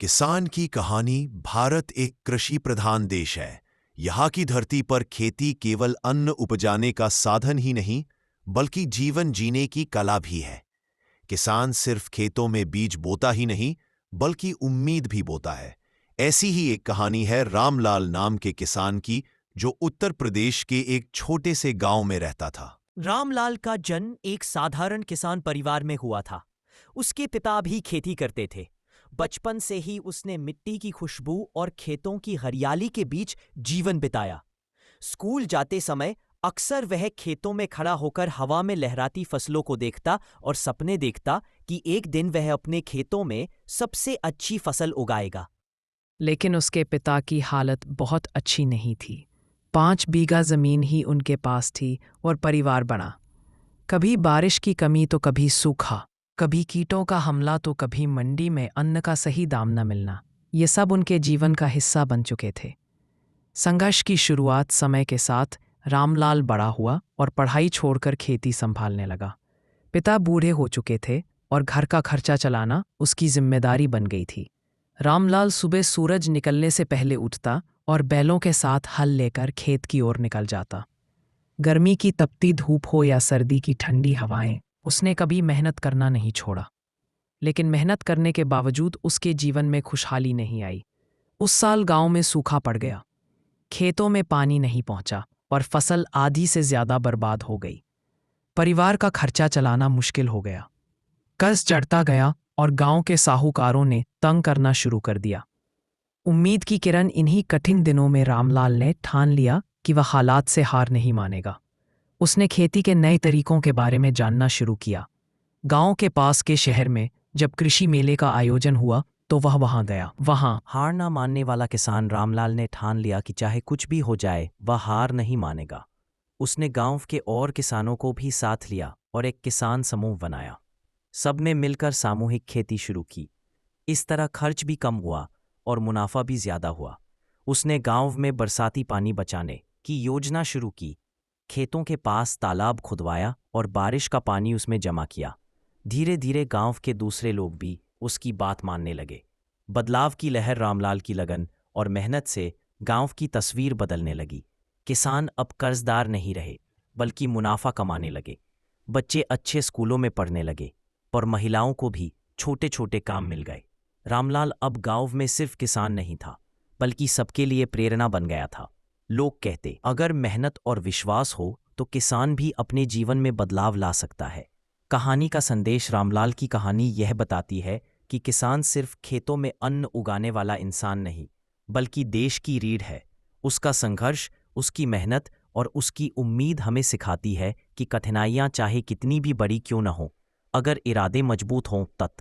किसान की कहानी। भारत एक कृषि प्रधान देश है। यहाँ की धरती पर खेती केवल अन्न उपजाने का साधन ही नहीं, बल्कि जीवन जीने की कला भी है। किसान सिर्फ खेतों में बीज बोता ही नहीं, बल्कि उम्मीद भी बोता है। ऐसी ही एक कहानी है रामलाल नाम के किसान की, जो उत्तर प्रदेश के एक छोटे से गांव में रहता था। रामलाल का जन्म एक साधारण किसान परिवार में हुआ था। उसके पिता भी खेती करते थे। बचपन से ही उसने मिट्टी की खुशबू और खेतों की हरियाली के बीच जीवन बिताया। स्कूल जाते समय अक्सर वह खेतों में खड़ा होकर हवा में लहराती फसलों को देखता और सपने देखता कि एक दिन वह अपने खेतों में सबसे अच्छी फसल उगाएगा। लेकिन उसके पिता की हालत बहुत अच्छी नहीं थी। 5 बीघा जमीन ही उनके पास थी और परिवार बना। कभी बारिश की कमी तो कभी सूखा, कभी कीटों का हमला तो कभी मंडी में अन्न का सही दाम न मिलना। ये सब उनके जीवन का हिस्सा बन चुके थे। संघर्ष की शुरुआत समय के साथ रामलाल बड़ा हुआ और पढ़ाई छोड़कर खेती संभालने लगा। पिता बूढ़े हो चुके थे और घर का खर्चा चलाना उसकी जिम्मेदारी बन गई थी। रामलाल सुबह सूरज निकलने से पहले उठता और बैलों के साथ हल लेकर खेत की ओर निकल जाता। गर्मी की तपती धूप हो या सर्दी की ठंडी हवाएं, उसने कभी मेहनत करना नहीं छोड़ा। लेकिन मेहनत करने के बावजूद उसके जीवन में खुशहाली नहीं आई। उस साल गांव में सूखा पड़ गया। खेतों में पानी नहीं पहुंचा और फसल आधी से ज्यादा बर्बाद हो गई। परिवार का खर्चा चलाना मुश्किल हो गया। कर्ज चढ़ता गया और गांव के साहूकारों ने तंग करना शुरू कर दिया। उम्मीद की किरण इन्हीं कठिन दिनों में रामलाल ने ठान लिया कि वह हालात से हार नहीं मानेगा। उसने खेती के नए तरीकों के बारे में जानना शुरू किया। गांव के पास के शहर में जब कृषि मेले का आयोजन हुआ तो वह वहां गया। वहां हार ना मानने वाला किसान रामलाल ने ठान लिया कि चाहे कुछ भी हो जाए वह हार नहीं मानेगा। उसने गांव के और किसानों को भी साथ लिया और एक किसान समूह बनाया। सब ने मिलकर सामूहिक खेती शुरू की। इस तरह खर्च भी कम हुआ और मुनाफा भी ज्यादा हुआ। उसने गांव में बरसाती पानी बचाने की योजना शुरू की। खेतों के पास तालाब खुदवाया और बारिश का पानी उसमें जमा किया। धीरे धीरे गांव के दूसरे लोग भी उसकी बात मानने लगे। बदलाव की लहर रामलाल की लगन और मेहनत से गांव की तस्वीर बदलने लगी। किसान अब कर्जदार नहीं रहे, बल्कि मुनाफा कमाने लगे। बच्चे अच्छे स्कूलों में पढ़ने लगे और महिलाओं को भी छोटे छोटे काम मिल गए। रामलाल अब गांव में सिर्फ किसान नहीं था, बल्कि सबके लिए प्रेरणा बन गया था। लोग कहते, अगर मेहनत और विश्वास हो तो किसान भी अपने जीवन में बदलाव ला सकता है। कहानी का संदेश। रामलाल की कहानी यह बताती है कि किसान सिर्फ खेतों में अन्न उगाने वाला इंसान नहीं, बल्कि देश की रीढ़ है। उसका संघर्ष, उसकी मेहनत और उसकी उम्मीद हमें सिखाती है कि कठिनाइयां चाहे कितनी भी बड़ी क्यों न हों, अगर इरादे मजबूत हों तब